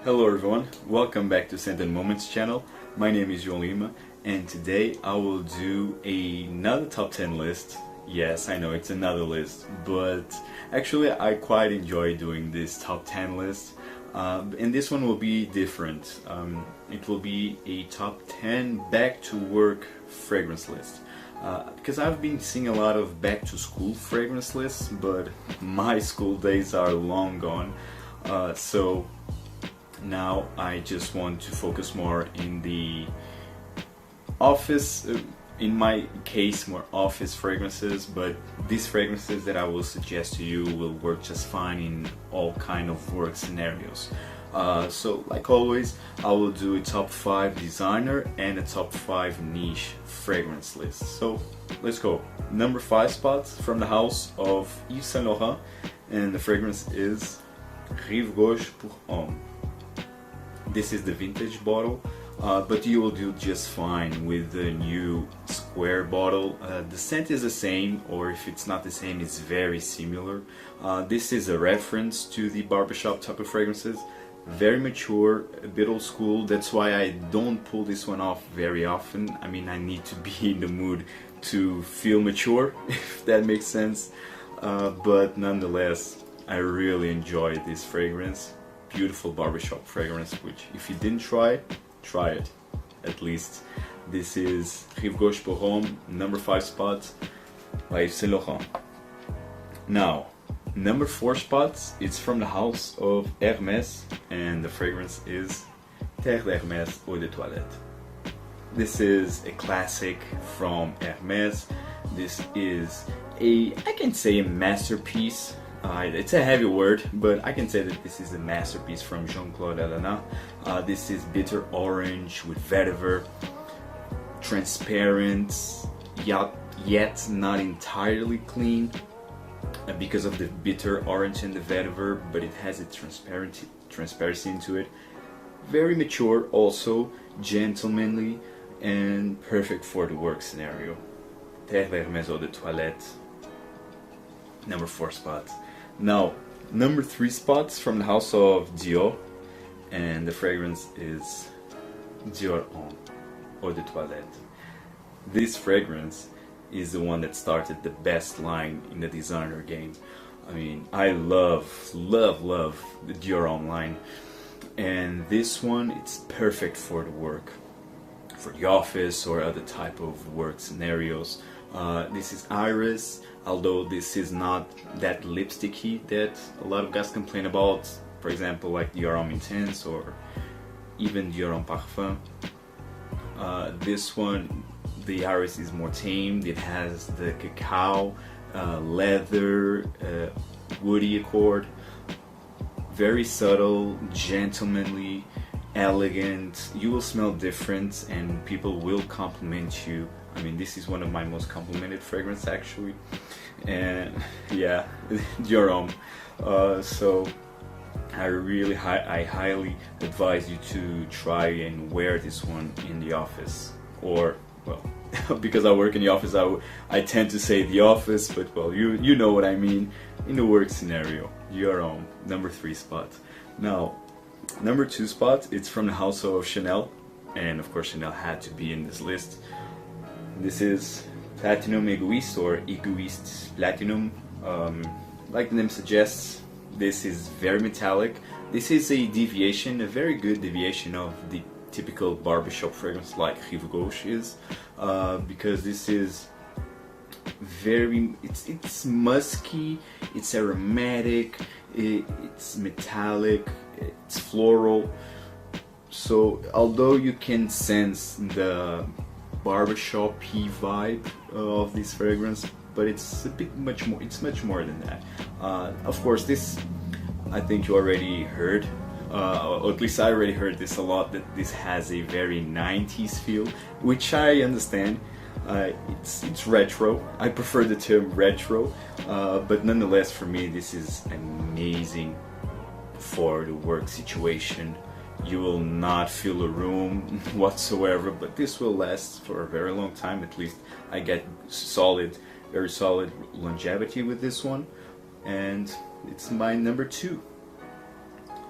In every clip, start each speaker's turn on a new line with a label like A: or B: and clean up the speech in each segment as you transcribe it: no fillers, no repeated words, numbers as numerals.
A: Hello everyone, welcome back to Scent and Moments channel. My name is João Lima and today I will do another top 10 list. Yes, I know it's another list, but actually I quite enjoy doing this top 10 list. And this one will be different. It will be a top 10 back to work fragrance list. Because I've been seeing a lot of back to school fragrance lists, but my school days are long gone. So now I just want to focus more in the office, in my case more office fragrances, but these fragrances that I will suggest to you will work just fine in all kind of work scenarios. So like always, I will do a top 5 designer and a top 5 niche fragrance list. So let's go. Number 5 spots from the house of Yves Saint Laurent, and the fragrance is Rive Gauche pour Homme. This is the vintage bottle, but you will do just fine with the new square bottle. The scent is the same, or if it's not the same, it's very similar. This is a reference to the barbershop type of fragrances. Very mature, a bit old school. That's why I don't pull this one off very often. I mean, I need to be in the mood to feel mature, if that makes sense. But nonetheless, I really enjoy this fragrance. Beautiful barbershop fragrance, which if you didn't try it at least. This is Rive Gauche pour Homme, number 5 spot by Yves Saint Laurent. Now, number 4 spot, it's from the house of Hermès, and the fragrance is Terre d'Hermès Eau de Toilette. This is a classic from Hermès. This is I can say a masterpiece. It's a heavy word, but I can say that this is a masterpiece from Jean-Claude Alana. This is bitter orange with vetiver, transparent, yet not entirely clean because of the bitter orange and the vetiver, but it has a transparency into it. Very mature, also gentlemanly, and perfect for the work scenario. Terre d'Hermès Eau de Toilette, number 4 spot. Now, number 3 spots from the house of Dior, and the fragrance is Dior Homme Eau de Toilette. This fragrance is the one that started the best line in the designer game. I mean, I love the Dior Homme line, and this one, it's perfect for the work, for the office or other type of work scenarios. This is Iris, although this is not that lipsticky that a lot of guys complain about, for example like Dior Homme Intense or even Dior Homme Parfum. This one, the Iris is more tamed. It has the cacao, leather, woody accord. Very subtle, gentlemanly, elegant. You will smell different and people will compliment you. I mean, this is one of my most complimented fragrances actually, and yeah, Dior Homme. So I highly advise you to try and wear this one in the office, or well, because I work in the office, I tend to say the office, but well, you know what I mean, in the work scenario. Dior Homme, number 3 spot. Now, number 2 spot, it's from the house of Chanel, and of course Chanel had to be in this list. This is Platinum Egoist, or Egoist Platinum. Like the name suggests, this is very metallic. This is a deviation, a very good deviation of the typical barbershop fragrance like Rive Gauche is, because this is very, it's musky, it's aromatic, it's metallic, it's floral. So although you can sense the barbershop-y vibe of this fragrance, but it's a bit much more. It's much more than that. Of course, this I think you already heard, or at least I already heard this a lot. That this has a very 90s feel, which I understand. It's retro. I prefer the term retro, but nonetheless, for me, this is amazing for the work situation. You will not fill a room whatsoever, but this will last for a very long time. At least I get very solid longevity with this one, and it's my number 2.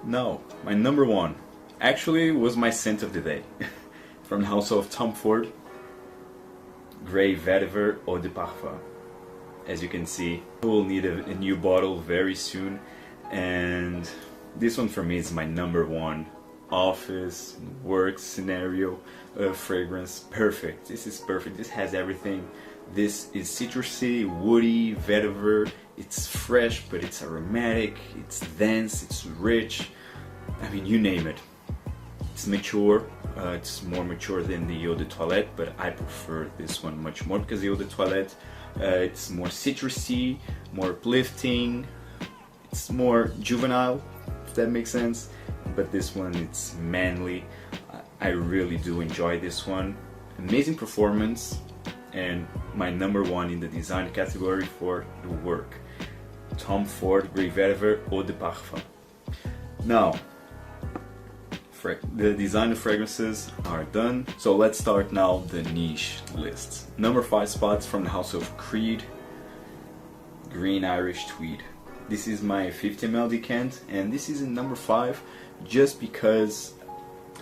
A: Now, my number 1, actually was my scent of the day. From the house of Tom Ford, Grey Vetiver Eau de Parfum. As you can see, we'll need a new bottle very soon, and this one for me is my number one office work scenario fragrance. Perfect. This is perfect. This has everything. This is citrusy, woody, vetiver. It's fresh, but it's aromatic. It's dense. It's rich. I mean, you name it. It's mature. It's more mature than the Eau de Toilette, but I prefer this one much more because the Eau de Toilette, it's more citrusy, more uplifting. It's more juvenile, if that makes sense. But this one, it's manly. I really do enjoy this one. Amazing performance, and my number one in the design category for the work. Tom Ford Grey Vetiver Eau de Parfum. Now, the design of fragrances are done, so let's start now the niche list. Number 5 spots from the house of Creed, Green Irish Tweed. This is my 50 ml decant, and this is in number 5 just because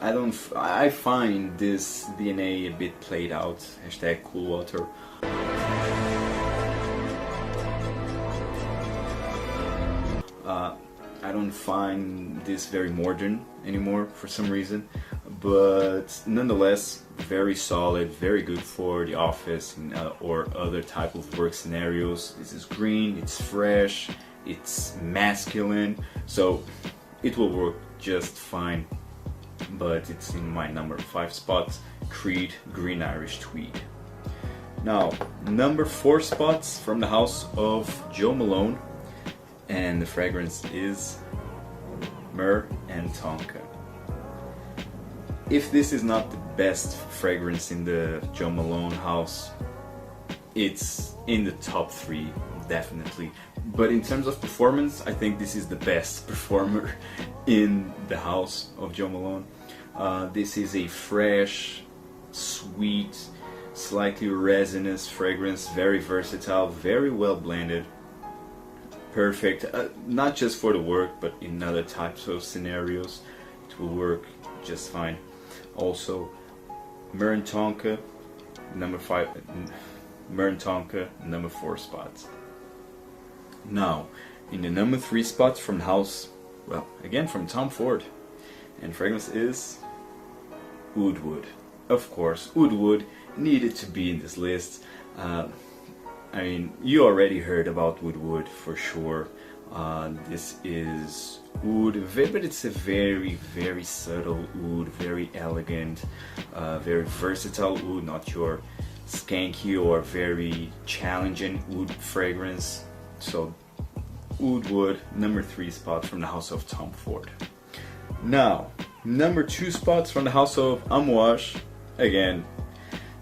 A: I find this DNA a bit played out. Hashtag cool water. I don't find this very modern anymore for some reason, but nonetheless very solid, very good for the office or other type of work scenarios. This is green, it's fresh, it's masculine, so it will work just fine. But it's in my number 5 spots, Creed Green Irish Tweed. Now, number 4 spots from the house of Joe Malone, and the fragrance is Myrrh and Tonka. If this is not the best fragrance in the Joe Malone house, it's in the top 3 definitely. But in terms of performance, I think this is the best performer in the house of Joe Malone. This is a fresh, sweet, slightly resinous fragrance, very versatile, very well blended. Perfect, not just for the work, but in other types of scenarios, it will work just fine. Also, Myrrh and Tonka, number 5. Myrrh and Tonka, number 4 spots. Now, in the number 3 spots from the house, well, again from Tom Ford, and fragrance is Oud Wood. Of course, Oud Wood needed to be in this list. I mean, you already heard about Oud Wood for sure. This is oud, but it's a very, very subtle oud, very elegant, very versatile oud, not your skanky or very challenging oud fragrance. So, Oud Wood, number 3 spot from the house of Tom Ford. Now, number 2 spots from the house of Amouage. Again,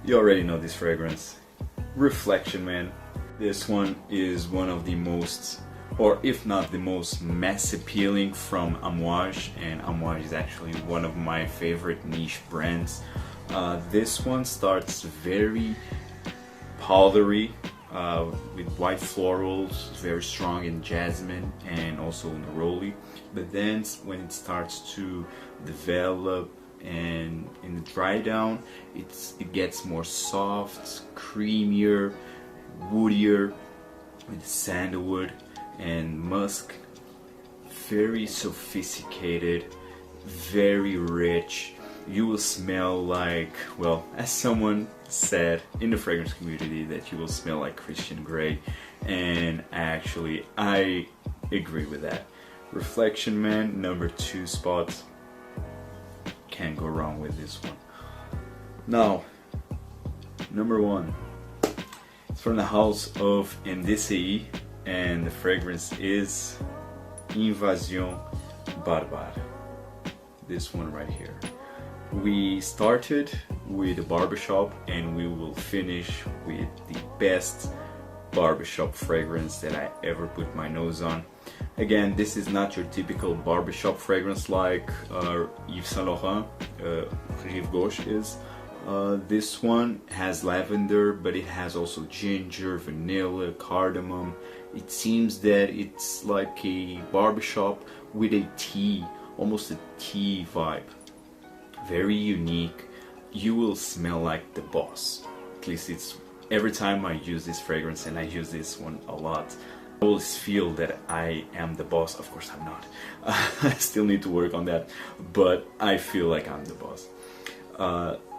A: you already know this fragrance. Reflection Man. This one is one of the most, or if not the most, mass appealing from Amouage, and Amouage is actually one of my favorite niche brands. This one starts very powdery, with white florals, very strong in jasmine and also neroli. But then when it starts to develop and in the dry down, it gets more soft, creamier, woodier, with sandalwood and musk. Very sophisticated, very rich. You will smell like, well, as someone said in the fragrance community, that you will smell like Christian Grey, and actually I agree with that. Reflection Man, number 2 spot. Can't go wrong with this one. Now, number 1. It's from the house of MDCI, and the fragrance is Invasion Barbare. This one right here. We started with a barbershop, and we will finish with the best barbershop fragrance that I ever put my nose on. Again, this is not your typical barbershop fragrance like Yves Saint Laurent, Rive Gauche is. This one has lavender, but it has also ginger, vanilla, cardamom. It seems that it's like a barbershop with a tea, almost a tea vibe. very unique. You will smell like the boss. At least it's every time I use this fragrance, and I use this one a lot, I always feel that I am the boss. Of course I'm not. I still need to work on that, but I feel like I'm the boss.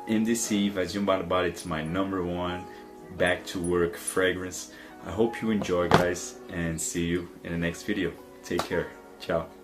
A: NDC Vai Zumbar, it's my #1 back to work fragrance. I hope you enjoy, guys, and see you in the next video. Take care. Ciao.